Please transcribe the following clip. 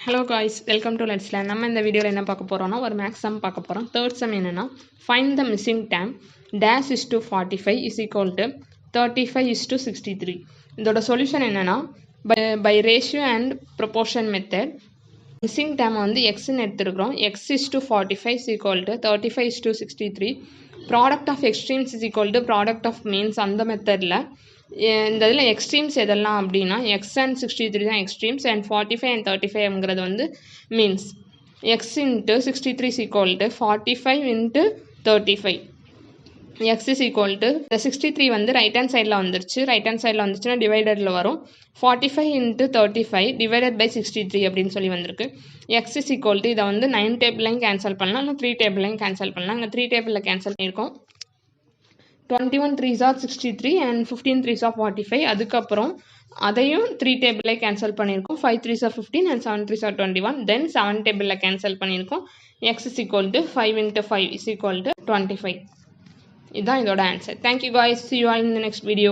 Hello guys, welcome to Let's Learn. நம்ம இந்த வீடியோல என்ன பார்க்க போறோம்னா ஒரு மேக்ஸ் சம் பார்க்க போறோம். Third sum என்னன்னா find the missing term dash is to 45 is equal to 35 is to 63. இதோட சொல்யூஷன் என்னன்னா by ratio and proportion method missing term வந்து x ன்னு எடுத்துக்கிறோம். X is to 45 is equal to 35 is to 63. Product of extremes is equal to product of means அந்த மெத்தட்ல இந்த இதில் extremes எதெல்லாம் அப்படின்னா எக்ஸ் அண்ட் 63 தான் எக்ஸ்ட்ரீம்ஸ் அண்ட் 45 அண்ட் 35ங்கிறது வந்து means X into 63 is equal to 45 into 35 X is equal to இந்த 63 வந்து ரைட் ஹேண்ட் சைடில் வந்துருச்சு. ரைட் ஹேண்ட் சைடில் வந்துச்சுன்னா டிவைடரில் வரும். 45 இன்ட்டு 35 டிவைடட் பை 63 அப்படின்னு சொல்லி வந்திருக்கு. எக்ஸ் இஸ் ஈக்குவல் டு இதை வந்து 9 டேபிளையும் கேன்சல் பண்ணலாம், இல்லை 3 டேபிளையும் கேன்சல் பண்ணலாம். இங்கே 3 டேபிளில் கேன்சல் பண்ணியிருக்கோம். 21 3s are 63 and 15 3s are 45. அதுக்கப்புறம் அதையும் 3 டேபிளில் கேன்சல் பண்ணியிருக்கோம். 5 3s are 15 and 7 3s are 21. தென் 7 டேபிளில் கேன்சல் பண்ணியிருக்கோம். X is equal to 5 into 5 is equal to 25. இதுதான் இதோட answer. Thank you guys, see you all in the next video.